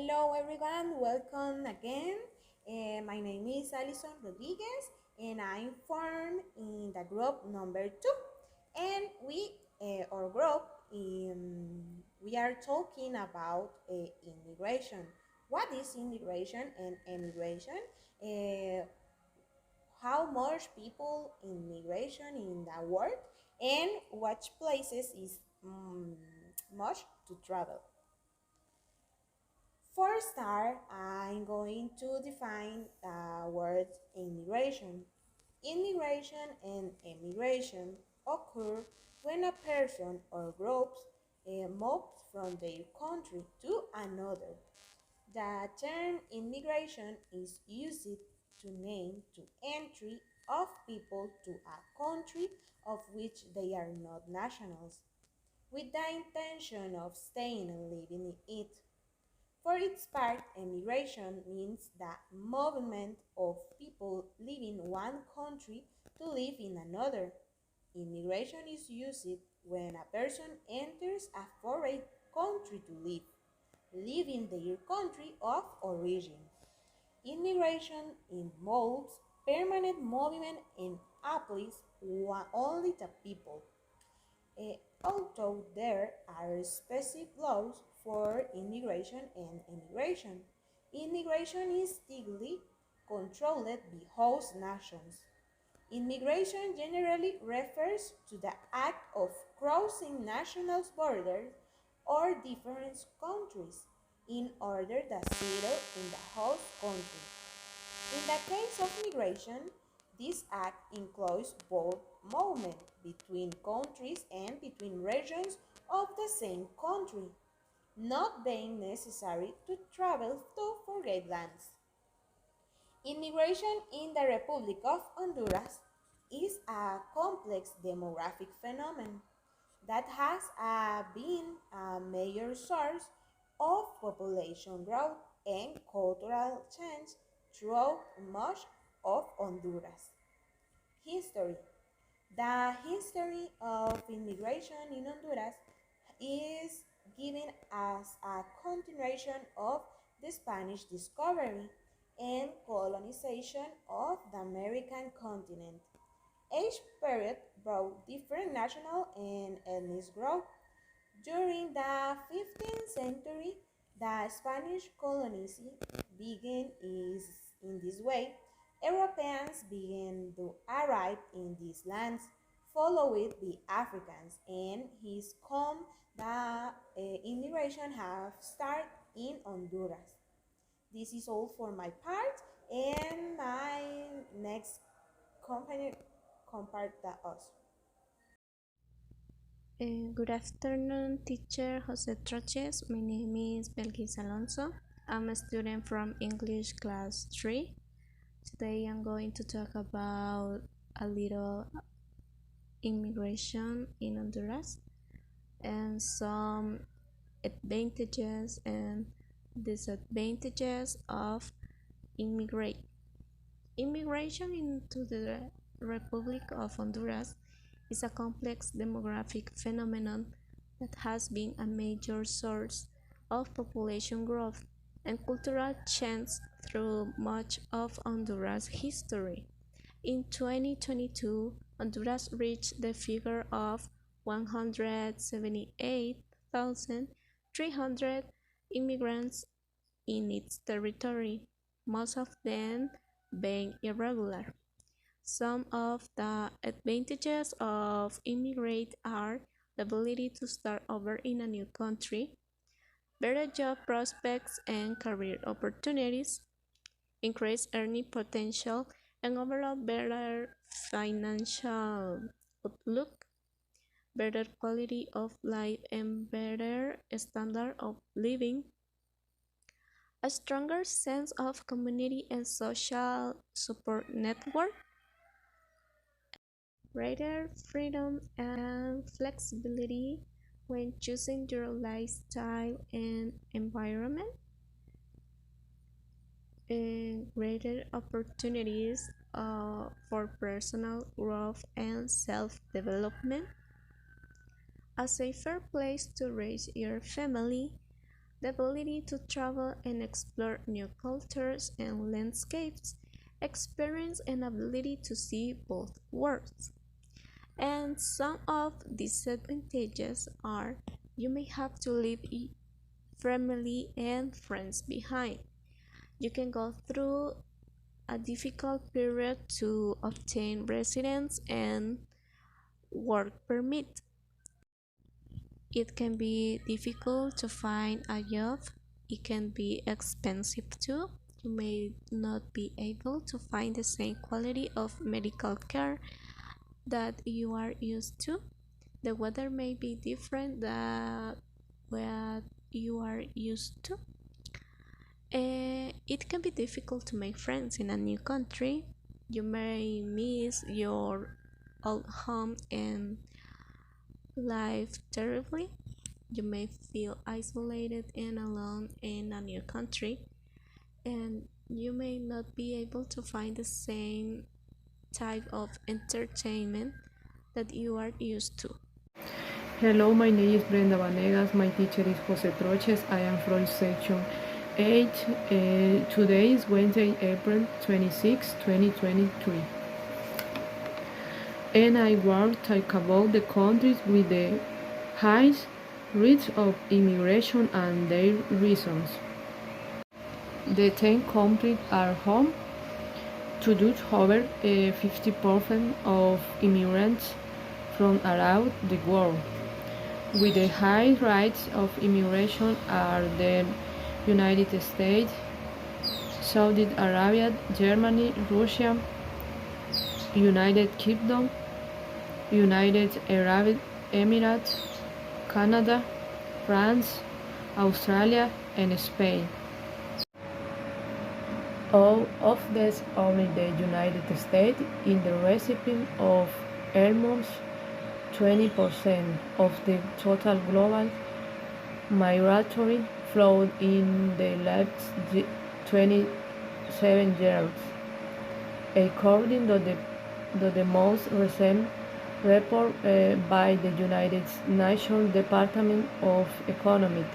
Hello everyone, welcome again. My name is Alison Rodriguez and I'm from in the group number 2. And our group, we are talking about immigration. What is immigration and emigration? Uh, how much people immigration in the world and which places is much to travel. For start, I'm going to define the word immigration. Immigration and emigration occur when a person or groups moves from their country to another. The term immigration is used to name to entry of people to a country of which they are not nationals, with the intention of staying and living in it. For its part, emigration means the movement of people leaving one country to live in another. Immigration is used when a person enters a foreign country to live, leaving their country of origin. Immigration involves permanent movement and applies only to people. Although there are specific laws for immigration and immigration, immigration is strictly controlled by host nations. Immigration generally refers to the act of crossing national borders or different countries in order to settle in the host country. In the case of migration, this act includes both movement between countries and between regions of the same country, not being necessary to travel to foreign lands. Immigration in the Republic of Honduras is a complex demographic phenomenon that has been a major source of population growth and cultural change throughout much of Honduras. History. The history of immigration in Honduras is given as a continuation of the Spanish discovery and colonization of the American continent. Each period brought different national and ethnic growth. During the 15th century, the Spanish colonies began in this way. Europeans began to arrive in these lands, followed by Africans, and his come the immigration have started in Honduras. This is all for my part, and my next company compared that us. Good afternoon, teacher Jose Troches. My name is Belkis Alonso. I'm a student from English class 3. Today I'm going to talk about a little immigration in Honduras and some advantages and disadvantages of immigration into the Republic of Honduras is a complex demographic phenomenon that has been a major source of population growth and cultural change through much of Honduras' history. In 2022, Honduras reached the figure of 178,300 immigrants in its territory, most of them being irregular. Some of the advantages of immigrate are the ability to start over in a new country, better job prospects and career opportunities, increased earning potential, and overall better financial outlook, better quality of life and better standard of living, a stronger sense of community and social support network, greater freedom and flexibility when choosing your lifestyle and environment, and greater opportunities for personal growth and self-development, a safer place to raise your family, the ability to travel and explore new cultures and landscapes, experience and ability to see both worlds. And some of disadvantages are you may have to leave family and friends behind. You can go through a difficult period to obtain residence and work permit. It can be difficult to find a job. It can be expensive too. You may not be able to find the same quality of medical care that you are used to. The weather may be different than what you are used to. It can be difficult to make friends in a new country. You may miss your old home and life terribly. You may feel isolated and alone in a new country, and you may not be able to find the same type of entertainment that you are used to. Hello, my name is Brenda Vanegas. My teacher is Jose Troches. I am from section 8. Today is Wednesday, April 26, 2023. And I want to talk about the countries with the highest rates of immigration and their reasons. The 10 countries are home to just over 50% of immigrants from around the world. With the high rates of immigration are the United States, Saudi Arabia, Germany, Russia, United Kingdom, United Arab Emirates, Canada, France, Australia, and Spain. All of this only the United States in the recipient of almost 20% of the total global migratory flow in the last 27 years, according to the most recent report by the United Nations Department of Economic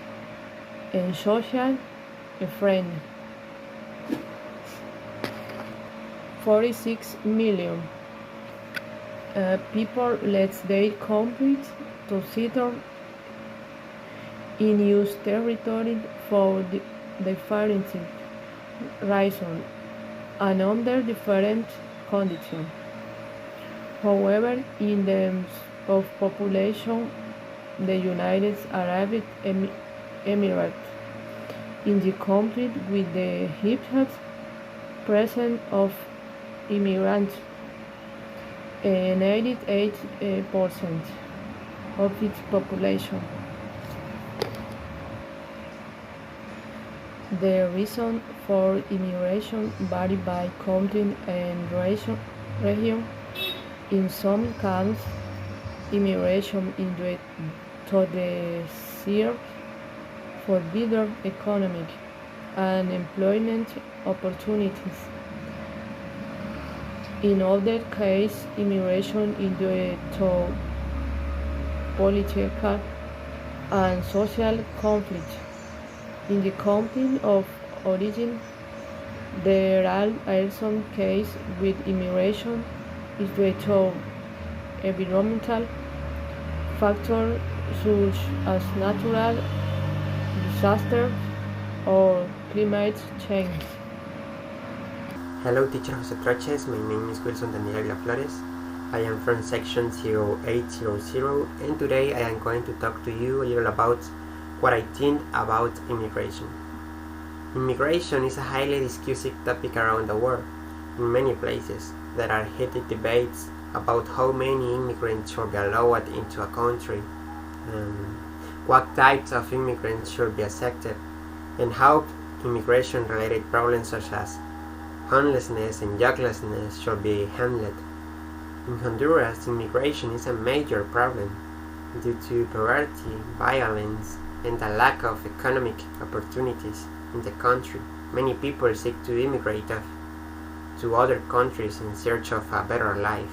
and Social Affairs. 46 million people left their countries to settle in new territory for different reasons and under different conditions. However, in terms of population, the United Arab Emirates is the country with the highest percent of immigrants, 98% of its population. The reason for immigration vary by country and region. In some cases, immigration is to the search for better economic and employment opportunities. In other cases, immigration is due to political and social conflict. In the country of origin, there are some cases with immigration is due to environmental factors such as natural disasters or climate change. Hello, teacher Jose Troches. My name is Wilson Daniela Flores. I am from section 0800, and today I am going to talk to you a little about what I think about immigration. Immigration is a highly discussed topic around the world. In many places, there are heated debates about how many immigrants should be allowed into a country, what types of immigrants should be accepted, and how immigration-related problems such as homelessness and joblessness should be handled. In Honduras, immigration is a major problem due to poverty, violence, and the lack of economic opportunities in the country. Many people seek to immigrate to other countries in search of a better life.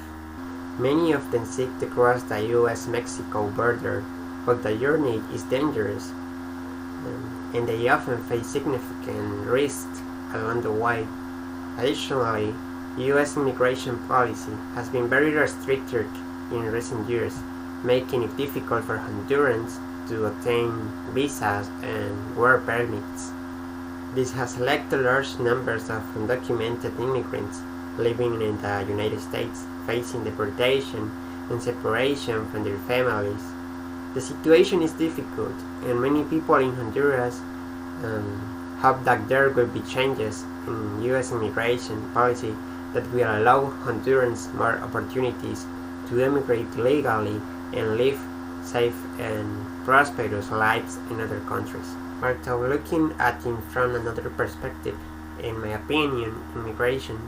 Many of them seek to cross the US-Mexico border, but the journey is dangerous. and they often face significant risks along the way. Additionally, U.S. immigration policy has been very restricted in recent years, making it difficult for Hondurans to obtain visas and work permits. This has led to large numbers of undocumented immigrants living in the United States, facing deportation and separation from their families. The situation is difficult, and many people in Honduras hope that there will be changes in U.S. immigration policy that will allow Hondurans more opportunities to immigrate legally and live safe and prosperous lives in other countries. Although looking at it from another perspective, in my opinion, immigration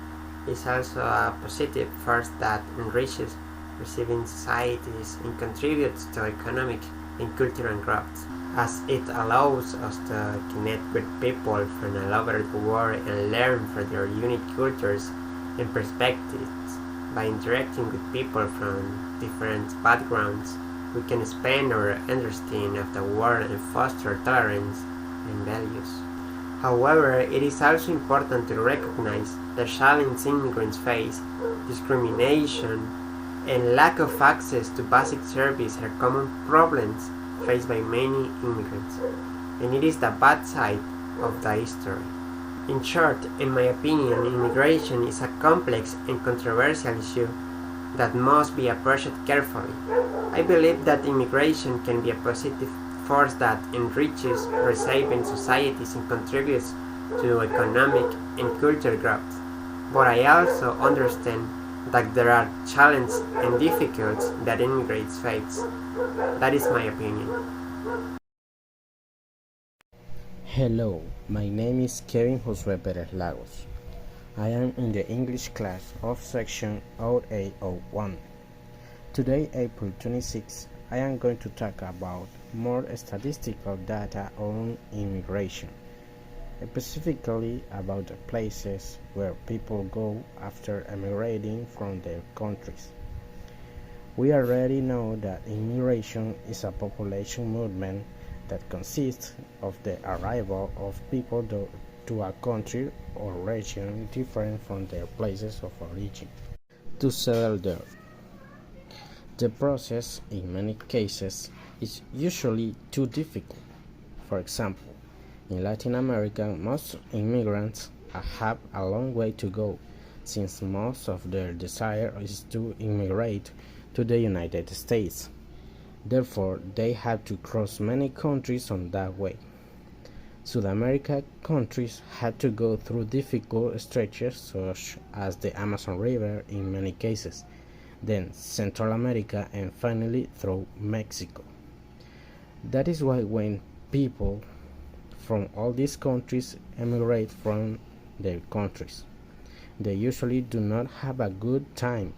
is also a positive force that enriches receiving societies and contributes to economic and cultural growth, as it allows us to connect with people from all over the world and learn from their unique cultures and perspectives. By interacting with people from different backgrounds, we can expand our understanding of the world and foster tolerance and values. However, it is also important to recognize the challenges immigrants face. Discrimination and lack of access to basic services are common problems faced by many immigrants, and it is the bad side of the history. In short, in my opinion, immigration is a complex and controversial issue that must be approached carefully. I believe that immigration can be a positive force that enriches receiving societies and contributes to economic and cultural growth. But I also understand that there are challenges and difficulties that immigrants face. That is my opinion. Hello, my name is Kevin Josué Pérez Lagos. I am in the English class of section 0801. Today, April 26, I am going to talk about more statistical data on immigration, specifically about the places where people go after emigrating from their countries. We already know that immigration is a population movement that consists of the arrival of people to a country or region different from their places of origin to settle there. The process, in many cases, is usually too difficult. For example, in Latin America, most immigrants have a long way to go, since most of their desire is to immigrate to the United States. Therefore, they have to cross many countries on that way. South American countries had to go through difficult stretches such as the Amazon River in many cases, then Central America, and finally through Mexico. That is why when people from all these countries emigrate from their countries, they usually do not have a good time,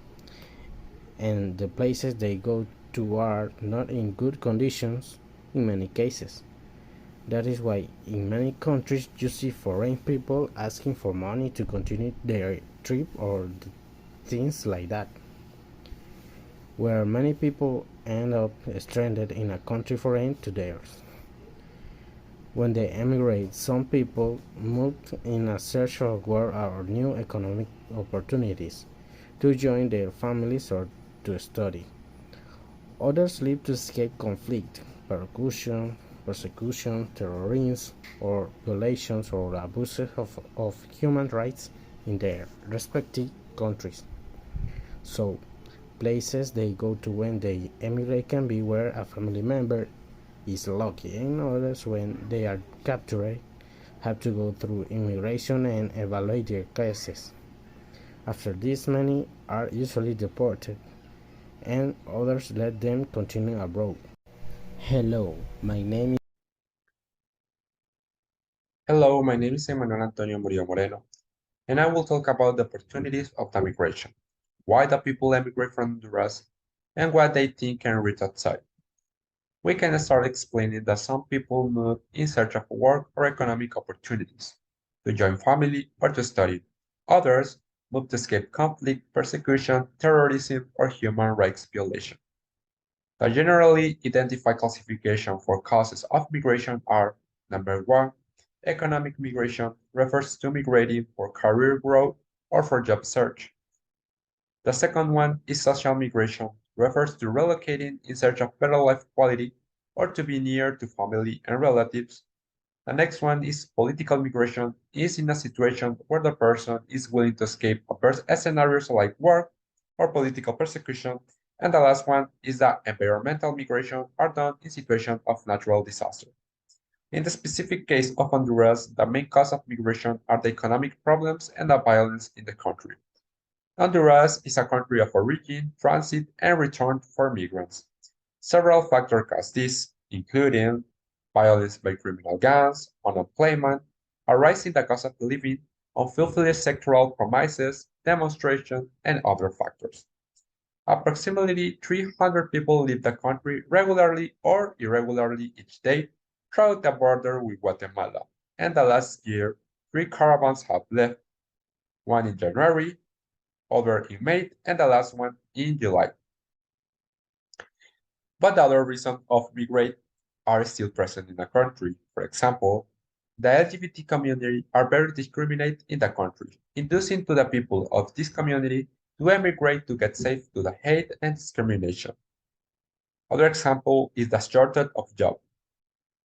and the places they go to are not in good conditions in many cases. That is why in many countries you see foreign people asking for money to continue their trip or things like that, where many people end up stranded in a country foreign to theirs. When they emigrate, some people move in a search of work or new economic opportunities to join their families or to study. Others leave to escape conflict, persecution, terrorism, or violations or abuses of human rights in their respective countries. So, places they go to when they emigrate can be where a family member is lucky, and others, when they are captured, have to go through immigration and evaluate their cases. After this, many are usually deported, and others let them continue abroad. Hello, my name is Hello, my name is Emmanuel Antonio Murillo Moreno, and I will talk about the opportunities of the migration, why the people emigrate from Honduras, and what they think can reach outside. We can start explaining that some people move in search of work or economic opportunities, to join family or to study. Others move to escape conflict, persecution, terrorism, or human rights violation. The generally identified classification for causes of migration are Number one, economic migration refers to migrating for career growth or for job search. The second one is social migration, refers to relocating in search of better life quality or to be near to family and relatives. The next one is political migration, is in a situation where the person is willing to escape a scenarios like war or political persecution. And the last one is that environmental migration are done in situations of natural disaster. In the specific case of Honduras, the main cause of migration are the economic problems and the violence in the country. Honduras is a country of origin, transit, and return for migrants. Several factors cause this, including violence by criminal gangs, unemployment, a rise in the cost of living, unfulfilled sectoral promises, demonstration, and other factors. Approximately 300 people leave the country regularly or irregularly each day throughout the border with Guatemala, and the last year, 3 caravans have left, one in January, other in May, and the last one in July. But the other reasons of migrate are still present in the country. For example, the LGBT community are very discriminated in the country, inducing to the people of this community to emigrate to get safe to the hate and discrimination. Other example is the shortage of jobs.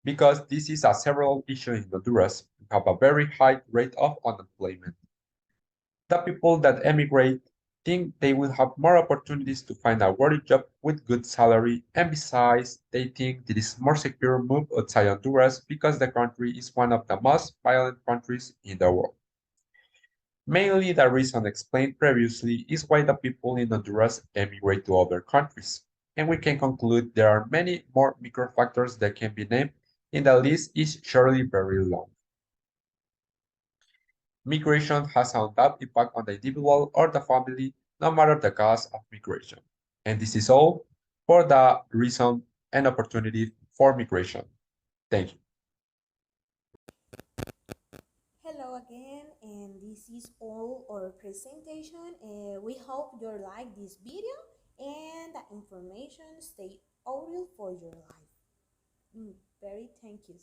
Because this is a several issue in Honduras, we have a very high rate of unemployment. The people that emigrate think they will have more opportunities to find a worthy job with good salary, and besides, they think it is more secure move outside Honduras because the country is one of the most violent countries in the world. Mainly the reason explained previously is why the people in Honduras emigrate to other countries, and we can conclude there are many more micro factors that can be named, and the list is surely very long. Migration has an undoubted impact on the individual or the family, no matter the cause of migration. And this is all for the reason and opportunity for migration. Thank you. Hello again, and this is all our presentation. We hope you like this video and the information stay audio for your life. Very thank you.